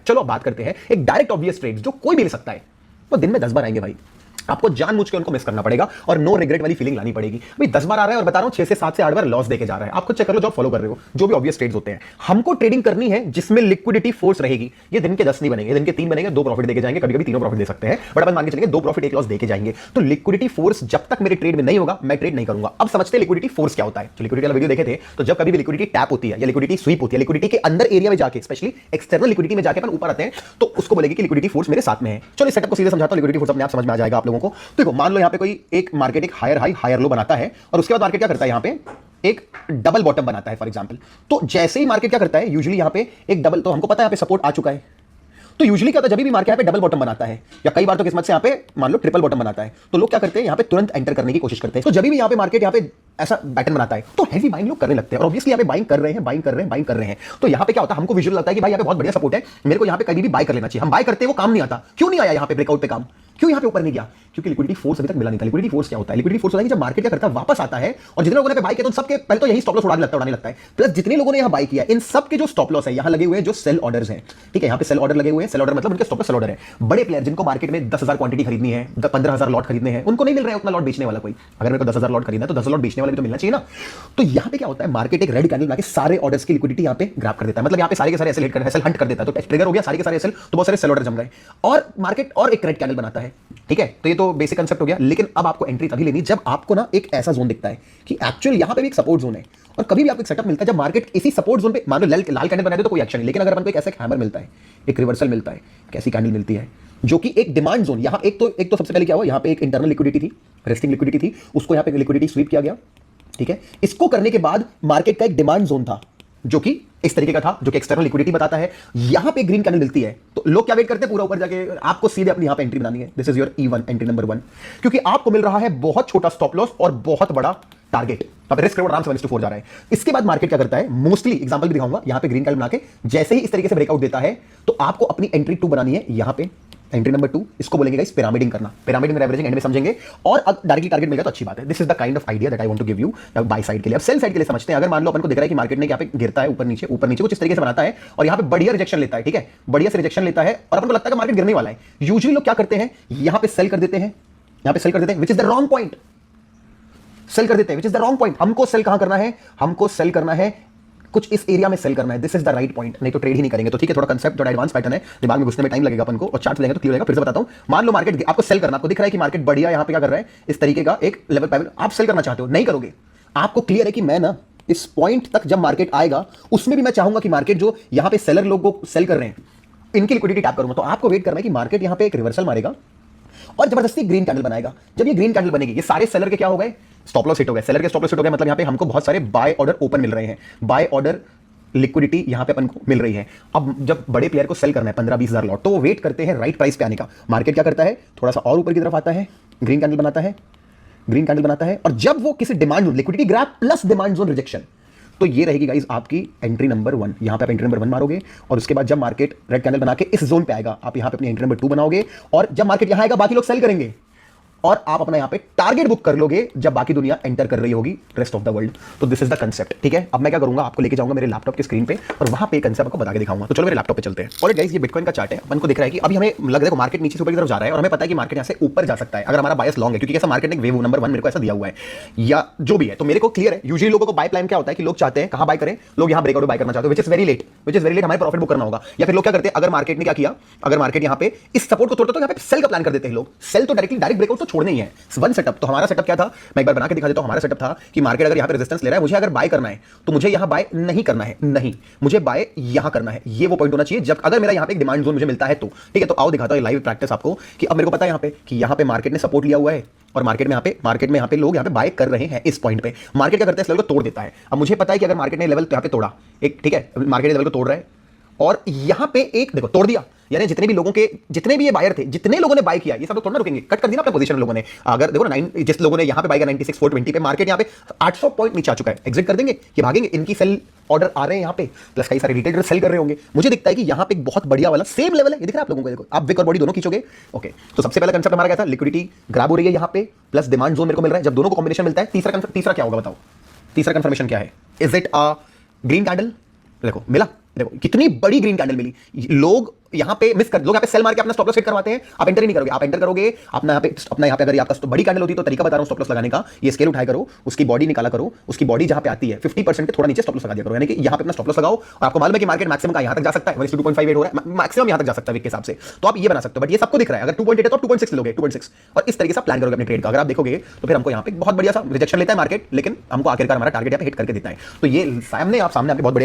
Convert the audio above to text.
चलो अब बात करते हैं एक डायरेक्ट ऑब्वियस ट्रेड जो कोई भी ले सकता है, वो दिन में 10 बार आएंगे भाई। आपको जानबूझ के उनको मिस करना पड़ेगा और नो रिग्रेट वाली फीलिंग लानी पड़ेगी। भाई 10 बार आ रहा है और बता रहा हूं 6 से 7 से 8 बार लॉस देके जा रहा है। आप खुद चेक कर लो, जो फॉलो कर रहे हो, जो भी ऑब्वियस ट्रेड्स होते हैं। हमको ट्रेडिंग करनी है जिसमें लिक्विडिटी फोर्स रहेगी। ये दिन के 10 नहीं बनेंगे, दिन के 3 बनेंगे, 2 प्रॉफिट देके जाएंगे, कभी-कभी तीनों प्रॉफिट दे सकते हैं, बट अपन मान के चलेंगे 2 प्रॉफिट 1 लॉस देके जाएंगे। तो लिक्विडिटी फोर्स जब तक मेरे ट्रेड में नहीं होगा, मैं ट्रेड नहीं करूंगा। अब समझते हैं लिक्विडिटी फोर्स क्या होता है। तो लिक्विडिटी वाला वीडियो देखे थे, तो जब कभी भी लिक्विडिटी टैप होती है या लिक्विडिटी स्वीप होती है, लिक्विडिटी के अंदर एरिया में जाके, स्पेशली एक्सटर्नल लिक्विडिटी में जाके अपन ऊपर आते हैं, तो उसको बोलेगी कि लिक्विडिटी फोर्स मेरे साथ में है। चलो इस सेटअप को सीधे समझाता हूं, लिक्विडिटी फोर्स अपने आप समझ में आ जाएगा आप लोगों को। देखो मान लो यहां पे कोई एक मार्केट एक हायर हाई हायर लो बनाता है और उसके बाद मार्केट क्या करता है, यहां पे एक डबल बॉटम बनाता है फॉर एग्जांपल। तो जैसे ही मार्केट क्या करता है, यूजुअली यहां पे एक डबल, तो हमको पता है यहां पे सपोर्ट आ चुका है, तो यूजुअली क्या होता है जब भी मार्केट यहां पे डबल बॉटम बनाता है या कई बार तो किस्मत से यहां पे मान लो ट्रिपल बॉटम बनाता है, तो लोग क्या करते हैं यहां पे तुरंत एंटर करने की कोशिश करते हैं। तो जब भी यहां पे मार्केट यहां पे ऐसा पैटर्न बनाता है तो हैवी बाइंग लोग करने लगते हैं और ऑब्वियसली यहां पे बाइंग कर रहे हैं, बाइंग कर रहे हैं, बाइंग कर रहे हैं। तो यहां पे क्या होता है, हमको विजुअल लगता है कि भाई यहां पे बहुत बढ़िया सपोर्ट है, मेरे को यहां पे कभी भी बाय कर लेना चाहिए। हम बाय करते हैं, वो काम नहीं आता। क्यों नहीं आया यहां पे ब्रेकआउट पे काम, क्यों यहां पे ऊपर नहीं गया? क्योंकि लिक्विडिटी फोर्स अभी तक मिला नहीं था। लिक्विडिटी फोर्स क्या होता है? लिक्विडिटी फोर्स होता है कि जब मार्केट क्या करता है, वापस आता है और जितने लोगों ने बाय किया तो सबके पहले तो यही स्टॉप लॉस उड़ाने लगता है। प्लस जितने लोगों ने यहां बाय किया, इन सब के जो स्टॉप लॉस है यहां लगे हुए हैं, जो सेल ऑर्डर्स हैं, ठीक है, यहां पे सेल ऑर्डर लगे हुए हैं। सेल ऑर्डर मतलब उनके स्टॉप लॉस सेल ऑर्डर है। बड़े प्लेयर जिनको मार्केट में 10,000 क्वांटिटी खरीदनी है, 15,000 लॉट खरीदने हैं, उनको नहीं मिल रहा है उतना लॉट बेचने वाला कोई। अगर मेरे को 10,000 लॉट खरीदना है तो 10,000 लॉट बेचने वाला भी तो मिलना चाहिए ना। तो यहां पे क्या होता है, मार्केट एक रेड कैंडल बना के सारे ऑर्डर्स की लिक्विडिटी यहां पे ग्रैब कर देता है। मतलब यहां पे सारे के सारे एसएल हंट कर देता है। तो ट्रिगर हो गया सारे के सारे एसएल, तो बहुत सारे सेल ऑर्डर जम गए और मार्केट और एक रेड कैंडल बनाता है, ठीक है। तो ये तो बेसिक कांसेप्ट हो गया। लेकिन अब आपको एंट्री तभी लेनी जब आपको ना एक ऐसा जोन दिखता है कि एक्चुअली यहां पे भी एक सपोर्ट जोन है। और कभी भी आपको एक सेटअप मिलता है जब मार्केट इसी सपोर्ट जोन पे, मान लो लाल कैंडल बना दे तो कोई एक्शन नहीं, लेकिन अगर अपन को एक ऐसा हैमर मिलता है, एक रिवर्सल मिलता है, कैसी कैंडल मिलती है जो कि एक डिमांड जोन, यहां एक तो सबसे पहले क्या हुआ, यहां पे एक इंटरनल लिक्विडिटी थी, रेस्टिंग लिक्विडिटी थी, उसको यहां पे लिक्विडिटी स्वीप किया गया, ठीक है। इसको करने के बाद मार्केट का एक डिमांड जोन था जो कि इस तरीके का था, जो कि एक्सटर्नल लिक्विडिटी बताता है। यहां पे ग्रीन कैंडल मिलती है तो लोग क्या वेट करते हैं, पूरा ऊपर जाके आपको सीधे अपनी यहां पे एंट्री बनानी है। This is your E1 entry number 1, क्योंकि आपको मिल रहा है बहुत छोटा स्टॉप लॉस और बहुत बड़ा टारगेट। अब रिस्क रिवॉर्ड आराम से 1:4 जा रहा है। इसके बाद मार्केट क्या करता है, मोस्टली एग्जांपल भी दिखाऊंगा, यहां पे ग्रीन कैंडल बना के जैसे ही इस तरीके से ब्रेकआउट देता है तो आपको अपनी एंट्री 2 बनानी है। यहां पे एंट्री नंबर 2, इसको बोलेंगे गाइस पिरामिडिंग करना। पिरामिडिंग एवरेजिंग एंड में समझेंगे और अब डायरेक्टली टारगेट मिल गया तो अच्छी बात है। This is the kind of idea that I want to give you buy side के लिए। अब सेल साइड के लिए समझते हैं। अगर मान लो अपन को दिख रहा है कि मार्केट ने यहाँ पे गिरता है ऊपर नीचे कुछ इस तरीके से बनाता है और यहाँ पे बढ़िया रिजेक्शन लेता है, ठीक है, बढ़िया से रिजेक्शन लेता है और अपन को लगता है कि मार्केट गिरने वाला है। यूजुअली लोग क्या करते हैं, यहाँ पे सेल कर देते हैं, यहाँ पे सेल कर देते हैं, which is the wrong point. Sell कर देते हैं, which is the wrong point. हमको सेल कहां करना है, हमको सेल करना है कुछ इस एरिया में सेल करना है। This is the right point, नहीं तो ट्रेड ही नहीं करेंगे। तो ठीक है, थोड़ा कंसेप्ट थोड़ा एडवांस पैटर्न है, दिमाग में घुसने में टाइम लगेगा अपन को और चार्ट लेंगे तो क्लियर होगा। फिर से बताता हूं, मान लो मार्केट आपको सेल करना, आपको दिख रहा है कि मार्केट बढ़िया यहां पे क्या कर रहा है, इस तरीके का एक लेवल पैटर्न आप सेल करना चाहते हो, नहीं करोगे। आपको क्लियर है कि मैं ना इस पॉइंट तक जब मार्केट आएगा उसमें भी मैं चाहूंगा कि मार्केट जो यहां पे सेलर लोग को सेल कर रहे हैं इनकी लिक्विडिटी टैप करूंगा। तो आपको वेट करना है कि मार्केट यहां पे एक रिवर्सल मारेगा और जबरदस्ती ग्रीन कैंडल बनाएगा। जब ये ग्रीन कैंडल बनेगी, ये सारे सेलर के क्या हो गए, स्टॉप लॉस हिट हो गए। सेलर के स्टॉप लॉस हिट हो गए मतलब यहां पे हमको बहुत सारे बाय ऑर्डर ओपन मिल रहे हैं, बाय ऑर्डर लिक्विडिटी यहां पे अपन को मिल रही है। अब जब बड़े प्लेयर को सेल करना है 15-20 हजार लॉट, तो वो वेट करते हैं राइट प्राइस पे आने का। मार्केट क्या करता है, थोड़ा सा और ऊपर की तरफ आता है, ग्रीन कैंडल बनाता है, ग्रीन कैंडल बनाता है और जब वो किसी demand zone, liquidity grab plus demand zone rejection, तो ये रहेगी गाइस आपकी एंट्री नंबर 1। यहां पे आप एंट्री नंबर 1 मारोगे और उसके बाद जब मार्केट रेड कैंडल बना के इस जोन पे आएगा, आप यहां पे अपनी एंट्री नंबर 2 बनाओगे और जब मार्केट यहां आएगा बाकी लोग सेल करेंगे और आप अपना यहां पे टारगेट बुक कर लोगे जब बाकी दुनिया एंटर कर रही होगी, रेस्ट ऑफ द वर्ल्ड। तो दिस इज द कंसेप्ट, ठीक है। अब मैं क्या करूंगा, आपको लेके जाऊंगा मेरे लैपटॉप की स्क्रीन पे और वहां पे कंसेप्ट आपको बता के दिखाऊंगा। तो चलो मेरे लैपटॉप पे चलते हैं। ऑलराइट गाइस, ये बिटकॉइन का चार्ट है। अपन को दिख रहा है कि अभी हमें लग रहा है मार्केट नीचे से ऊपर की तरफ जा रहा है और हमें पता है कि मार्केट यहां से ऊपर जा सकता है अगर हमारा बायस लॉन्ग है, क्योंकि ऐसा मार्केट ने वेव नंबर 1 मेरे को ऐसा दिया हुआ है या जो भी है। तो मेरे को क्लियर है, यूजुअली लोगों को बाय प्लान क्या होता है कि लोग चाहते हैं कहां बाय करें, लोग यहां ब्रेकआउट बाय करना चाहते हैं, विच इज वेरी लेट हमें प्रॉफिट बुक करना होगा। या फिर लोग क्या करते हैं, अगर मार्केट ने क्या किया, अगर मार्केट यहां पे इस सपोर्ट को तोड़ता तो यहां पे सेल का प्लान कर देते हैं लोग। सेल तो डायरेक्ट ब्रेकआउट तो छोड़ना ही है। वन सेटअप, तो हमारा सेटअप क्या था, मैं एक बार बना के दिखा देता हूं। हमारा सेटअप था कि मार्केट अगर यहां पे रेजिस्टेंस ले रहा है, मुझे अगर बाय करना है तो मुझे यहां बाय नहीं करना है, नहीं, मुझे बाय यहां करना है। ये वो पॉइंट होना चाहिए जब अगर मेरा यहां पे एक डिमांड जोन मुझे मिलता है तो, ठीक है। तो आओ दिखाता हूं लाइव प्रैक्टिस आपको कि अब मेरे को पता है यहां पे कि यहां पे मार्केट ने सपोर्ट लिया हुआ है और मार्केट में यहां पे लोग यहां पे बाय कर रहे हैं। इस पॉइंट पे मार्केट क्या करता है, इस लेवल को तोड़ देता है। अब मुझे पता है कि अगर मार्केट ने लेवल यहां पे तोड़ा, एक ठीक है, मार्केट लेवल को तोड़ रहा है और यहां पे एक देखो तोड़ दिया, यानी जितने भी ये बायर थे, जितने लोगों ने बाय किया, ये सब तो थोड़ा ना रुकेंगे, कट कर दी ना अपने पोजीशन लोगों ने। अगर देखो ना, जिस लोगों ने यहां पे बाय किया 96,420 पे, मार्केट यहां पे 800 पॉइंट नीचे आ चुका है, एग्जिट कर देंगे, ये भागेंगे, इनकी सेल ऑर्डर आ रहे हैं यहां पे, प्लस कई सारे रिटेलर सेल कर रहे होंगे। मुझे दिखता है कि यहां पे एक बहुत बढ़िया वाला सेम लेवल है, ये दिख रहा है आप लोगों को, देखो आप विक और बॉडी दोनों खींचोगे, ओके। तो सबसे पहला कंसेप्ट हमारा क्या था, लिक्विडिटी ग्रैब हो रही है यहां पे, प्लस डिमांड जोन मेरे को मिल रहा है। जब दोनों को कॉम्बिनेशन मिलता है, तीसरा क्या होगा बताओ, तीसरा कंफर्मेशन क्या है, is it a green candle, देखो मिला, देखो कितनी बड़ी ग्रीन कैंडल मिली। लोग यहाँ पे मिस कर, लोग यहाँ पे सेल मार के अपना स्टॉप लॉस हिट करवाते हैं। आप एंटर ही नहीं करोगे, आप एंटर करोगे अपना यहाँ पे अगर आपका बड़ी कैंडल होती तो तरीका बता रहा हूँ स्टॉप लॉस लगाने का। ये स्केल उठाया करो, उसकी बॉडी निकाला करो, उसकी बॉडी जहाँ पे आती है 50% के थोड़ा नीचे स्टॉप लॉस लगा दिया करो, यानी कि यहाँ पे अपना स्टॉप लॉस लगाओ। और आपको मालूम है कि मार्केट मैक्सिमम का यहाँ तक जा सकता है, 2.58 हो रहा है, मैक्सिमम यहाँ तक जा सकता है के हिसाब से। तो आप ये बना सकते हो, बट ये सबको दिख रहा है। अगर 2.8 है तो 2.6 लोगे, 2.6, और इस तरीके से प्लान करोगे अपने ट्रेड का। अगर आप देखोगे तो फिर हमको यहाँ पे बहुत बढ़िया सा रिजेक्शन लेता है मार्केट, लेकिन हमको आखिरकार हमारा टारगेट यहाँ पे हिट करके देता है। तो ये सामने आप बहुत बड़े